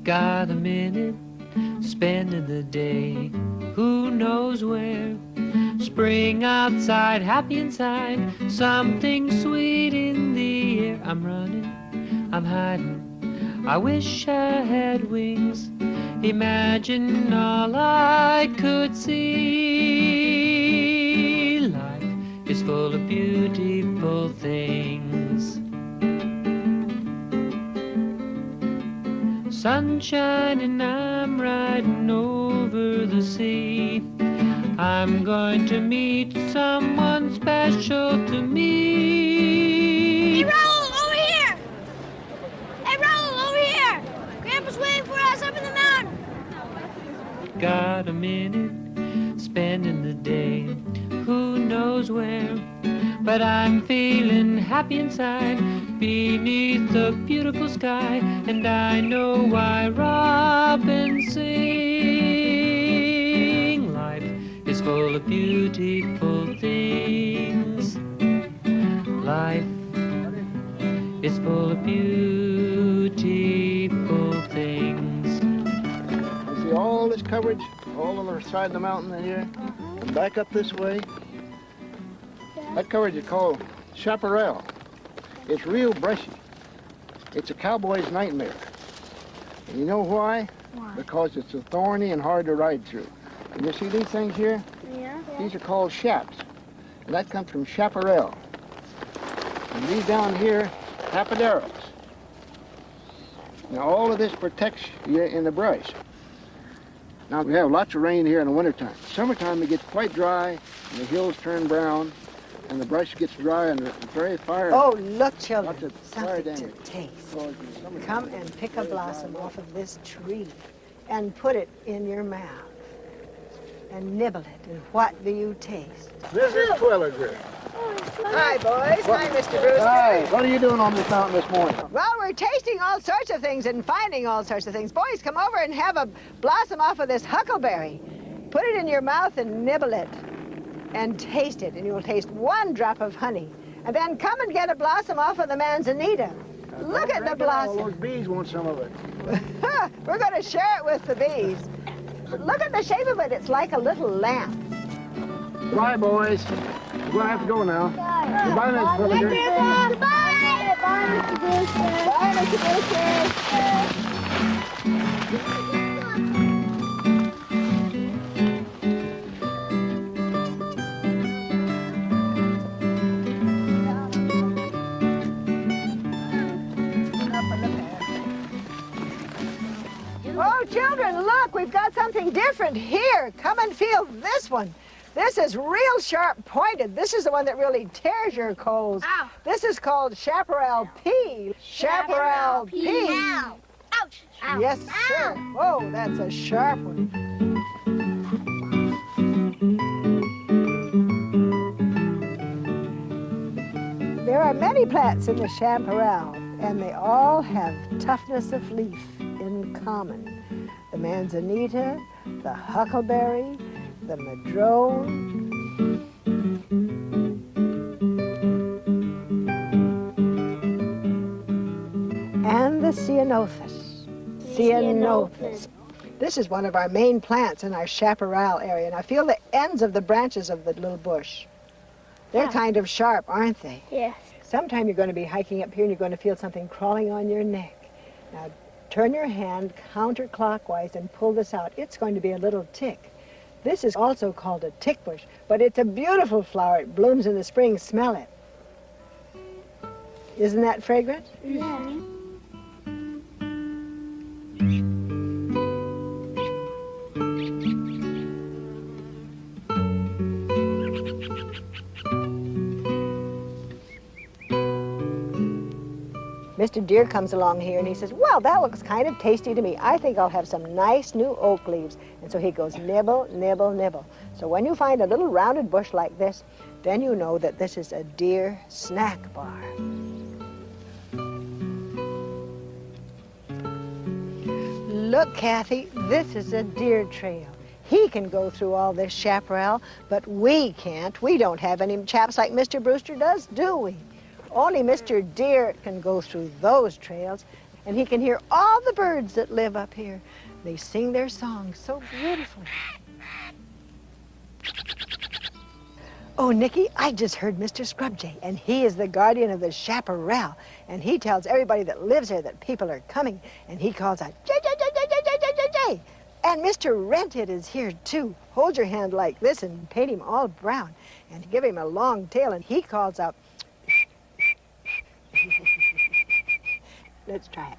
Got a minute, spending the day, who knows where. Spring outside, happy inside, something sweet in the air. I'm running, I'm hiding, I wish I had wings. Imagine all I could see. Life is full of beautiful things. Sunshine and I'm riding over the sea. I'm going to meet someone special to me. Hey, Raoul, over here! Hey, Raoul, over here! Grandpa's waiting for us up in the mountain. Got a minute, spending the day, who knows where. But I'm feeling happy inside, beneath the beautiful sky. And I know why robins sing. Life is full of beautiful things. Life is full of beautiful things. You see all this coverage, all on the side of the mountain in here, and back up this way. That coverage is called Chaparral. It's real brushy. It's a cowboy's nightmare. And you know why? Why? Because it's so thorny and hard to ride through. And you see these things here? Yeah? These are called chaps. And that comes from chaparral. And these down here, tapaderos. Now all of this protects you in the brush. Now we have lots of rain here in the wintertime. Summertime it gets quite dry and the hills turn brown and the brush gets dry and it's very fire. Oh, look, children, Lots of fire something to damage. taste. So it's summertime. Come and pick a blossom off of this tree and put it in your mouth and nibble it. And what do you taste? This is Terwilliger. Hi, boys. Hi, Mr. Brewster. Hi, what are you doing on this mountain this morning? Well, we're tasting all sorts of things and finding all sorts of things. Boys, come over and have a blossom off of this huckleberry. Put it in your mouth and nibble it and taste it, and you'll taste one drop of honey. And then come and get a blossom off of the manzanita. Look at the All blossom. those bees want some of it. We're going to share it with the bees. Look at the shape of it. It's like a little lamp. Bye, boys. We're going to have to go now. Goodbye, Miss Terwilliger. Goodbye! Bye, Mr. Brewster. Bye, Mr. Oh, children, look, we've got something different here. Come and feel this one. This is real sharp pointed. This is the one that really tears your coals. Ow. This is called chaparral pea. Chaparral pea. Ow. Ouch. Ow. Yes, Ow. sir. Whoa, that's a sharp one. There are many plants in the chaparral, and they all have toughness of leaf in common. The manzanita, the huckleberry, the madrone, and the ceanothus. Ceanothus. This is one of our main plants in our chaparral area, and I feel the ends of the branches of the little bush. They're kind of sharp, aren't they? Yes. Sometime you're going to be hiking up here and you're going to feel something crawling on your neck. Now, turn your hand counterclockwise and pull this out. It's going to be a little tick. This is also called a tick bush, but it's a beautiful flower. It blooms in the spring. Smell it. Isn't that fragrant? Yeah. Mr. Deer comes along here and he says, well, that looks kind of tasty to me. I think I'll have some nice new oak leaves. And so he goes nibble, nibble, nibble. So when you find a little rounded bush like this, then you know that this is a deer snack bar. Look, Kathy, this is a deer trail. He can go through all this chaparral, but we can't. We don't have any chaps like Mr. Brewster does, do we? Only Mr. Deer can go through those trails. and he can hear all the birds that live up here. They sing their songs so beautifully. Oh, Nikki, I just heard Mr. Scrubjay, and he is the guardian of the Chaparral, and he tells everybody that lives there that people are coming, and he calls out, Jay, Jay, Jay, Jay, Jay, Jay, Jay, Jay, Jay. And Mr. Rented is here, too. Hold your hand like this and paint him all brown, and give him a long tail, and he calls out, let's try it.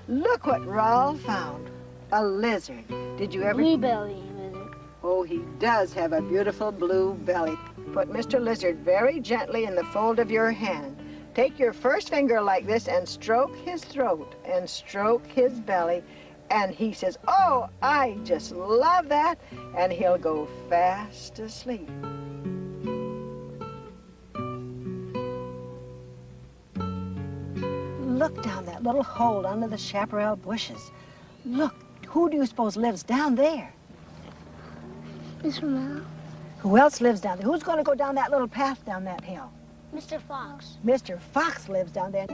Look what Raul found. A lizard. Did you ever... Blue belly lizard. Oh, he does have a beautiful blue belly. Put Mr. Lizard very gently in the fold of your hand. Take your first finger like this and stroke his throat and stroke his belly. And he says, oh, I just love that. And he'll go fast asleep. Look down that little hole under the chaparral bushes. Look, who do you suppose lives down there? Mr. Mel. Who else lives down there? Who's going to go down that little path down that hill? Mr. Fox. Mr. Fox lives down there.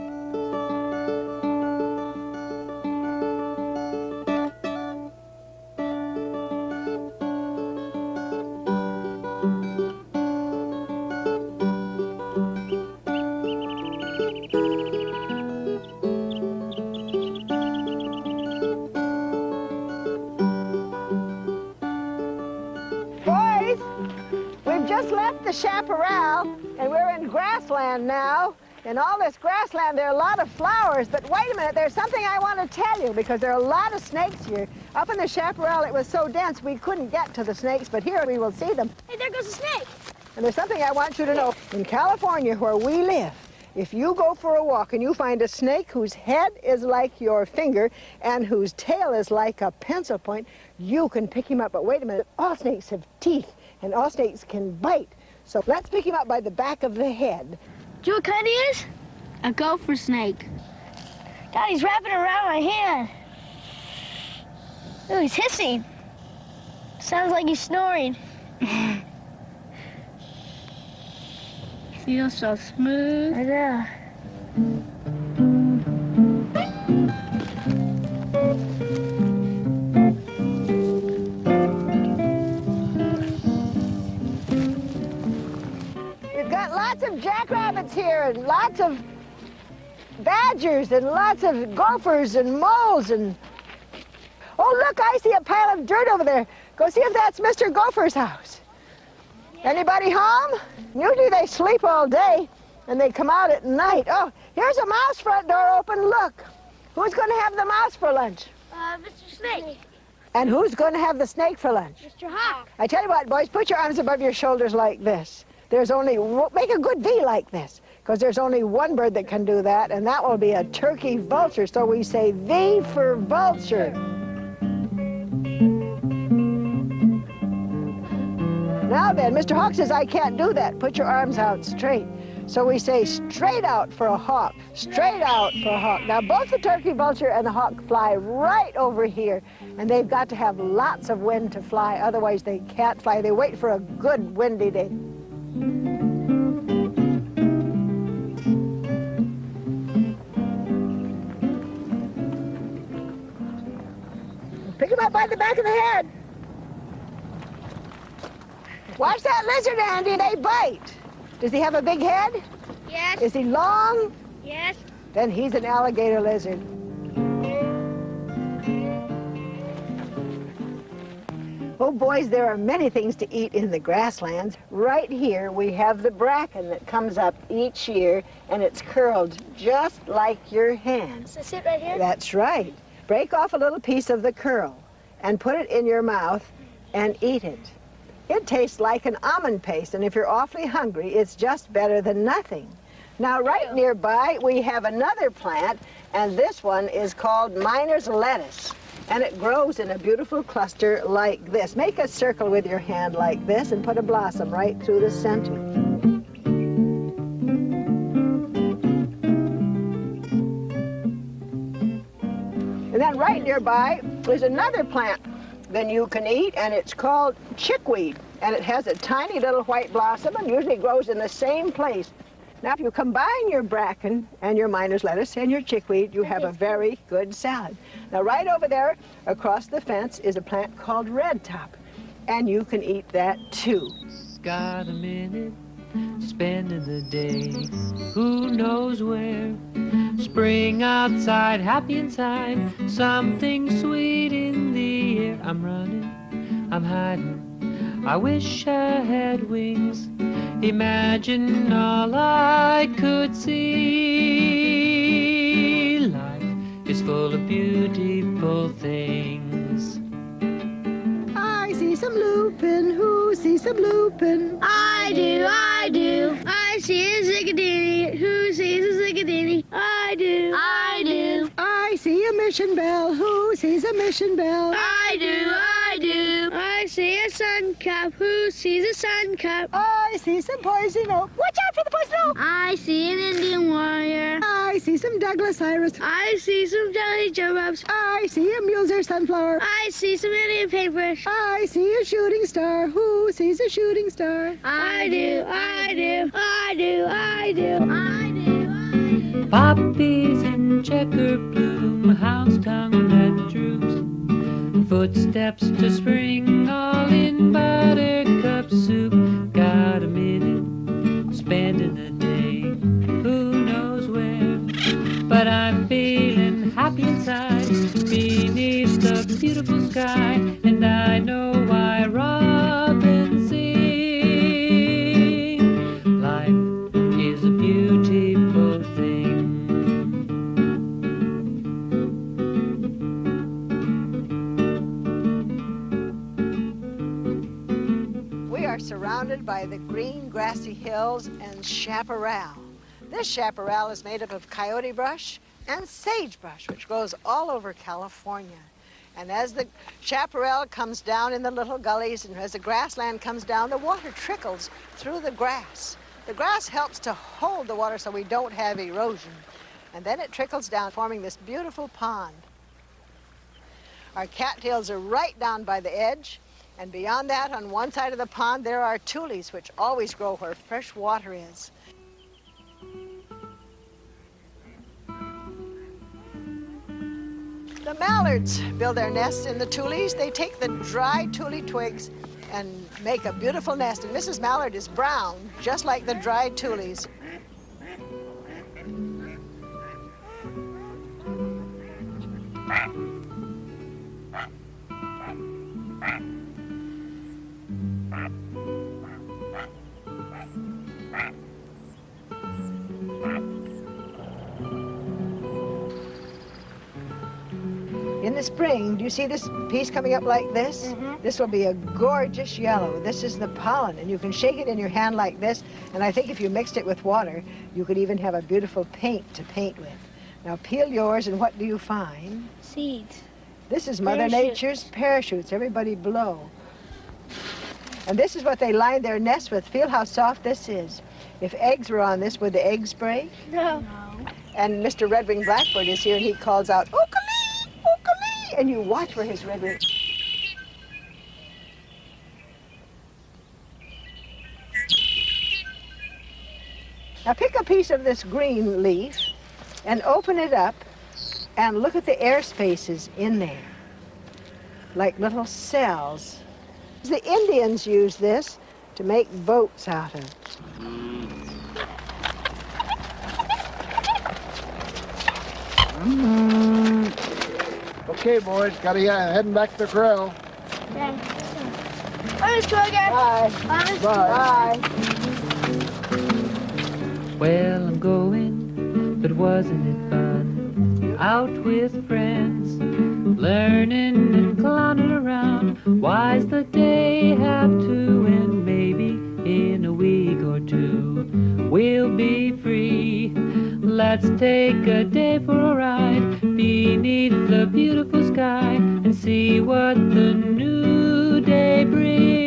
Boys, we've just left the Chaparral, and we're in Grassland now. In all this grassland, there are a lot of flowers, but wait a minute, there's something I want to tell you, because there are a lot of snakes here. Up in the Chaparral, it was so dense we couldn't get to the snakes, but here we will see them. Hey, there goes a snake. And there's something I want you to know. In California, where we live, if you go for a walk and you find a snake whose head is like your finger and whose tail is like a pencil point, you can pick him up. But wait a minute, all snakes have teeth, and all snakes can bite. So let's pick him up by the back of the head. Do you know what kind he is? A gopher snake. God, he's wrapping around my hand. Oh, he's hissing. Sounds like he's snoring. Feels so smooth. I know. We've got lots of jackrabbits here and lots of badgers and lots of gophers and moles and... Oh, look, I see a pile of dirt over there. Go see if that's Mr. Gopher's house. Anybody home? Usually they sleep all day and they come out at night. Oh, here's a mouse front door open. Look. Who's going to have the mouse for lunch? Mr. Snake. And who's going to have the snake for lunch? Mr. Hawk. I tell you what, boys, put your arms above your shoulders like this. There's only, make a good V like this, because there's only one bird that can do that, and that will be a turkey vulture. So we say V for vulture. Now then, Mr. Hawk says, I can't do that. Put your arms out straight. So we say straight out for a hawk, straight out for a hawk. Now both the turkey vulture and the hawk fly right over here, and they've got to have lots of wind to fly, otherwise they can't fly. They wait for a good windy day. Pick him up by the back of the head. Watch that lizard, Andy, they bite. Does he have a big head? Yes. Is he long? Yes. Then he's an alligator lizard. Oh, boys, there are many things to eat in the grasslands. Right here, we have the bracken that comes up each year, and it's curled just like your hand. Does it sit right here? That's right. Break off a little piece of the curl and put it in your mouth and eat it. It tastes like an almond paste, and if you're awfully hungry, it's just better than nothing. Now, right nearby, we have another plant, and this one is called miner's lettuce, and it grows in a beautiful cluster like this. Make a circle with your hand like this and put a blossom right through the center. And And right nearby is another plant that you can eat, and it's called chickweed. And it has a tiny little white blossom and usually grows in the same place. Now, if you combine your bracken and your miner's lettuce and your chickweed, you have a very good salad. Now, right over there across the fence is a plant called red top, and you can eat that too. Got a minute, spending the day, who knows where? Spring outside, happy inside, something sweet in the air. I'm running, I'm hiding, I wish I had wings. Imagine all I could see. Life is full of beautiful things. I see some lupin, who sees some lupin? I do, I do. I see a zigadini. Who sees a zigadini? I do, I do. I see a mission bell, who sees a mission bell? I do, I do. I see a sun cap. Who sees a sun cap? I see some poison oak. Watch out for the poison oak! I see an Indian warrior. I see some Douglas Iris. I see some jelly jump-ups. I see a Mulzer sunflower. I see some Indian paintbrush. I see a shooting star. Who sees a shooting star? I do, I do. I do, I do. I do, I do. Poppies in checker bloom, house tongue that droops, footsteps to spring, all in buttercup soup. Got a minute, spending the day, who knows where? But I'm feeling happy inside, beneath the beautiful sky, and I know why robins sing. Life is a beautiful thing. We are surrounded by the green grassy hills and chaparral. This chaparral is made up of coyote brush and sagebrush, which grows all over California. And as the chaparral comes down in the little gullies and as the grassland comes down, the water trickles through the grass. The grass helps to hold the water so we don't have erosion. And then it trickles down, forming this beautiful pond. Our cattails are right down by the edge. And beyond that, on one side of the pond, there are tules, which always grow where fresh water is. The mallards build their nests in the tules. They take the dry tule twigs and make a beautiful nest. And Mrs. Mallard is brown, just like the dried tules. In the spring, do you see this piece coming up like this? Mm-hmm. This will be a gorgeous yellow. This is the pollen, and you can shake it in your hand like this, and I think if you mixed it with water, you could even have a beautiful paint to paint with. Now peel yours, and what do you find? Seeds. This is Mother Parachutes. Nature's parachutes. Everybody blow. And this is what they line their nests with. Feel how soft this is. If eggs were on this, would the eggs break? No. And Mr. Red-winged Blackbird is here, and he calls out, "Ooka-lee, ooka-lee," and you watch for his red wing. Now pick a piece of this green leaf and open it up and look at the air spaces in there, like little cells. The Indians use this to make boats out of. Okay, boys, heading back to the corral. Okay. Bye, Miss Terwilliger. Bye. Bye, Miss Bye. Well, I'm going, but wasn't it fun? Out with friends, learning and clowning around. Why's the day have to end? Maybe in a week or two we'll be free. Let's take a day for a ride beneath the beautiful sky and see what the new day brings.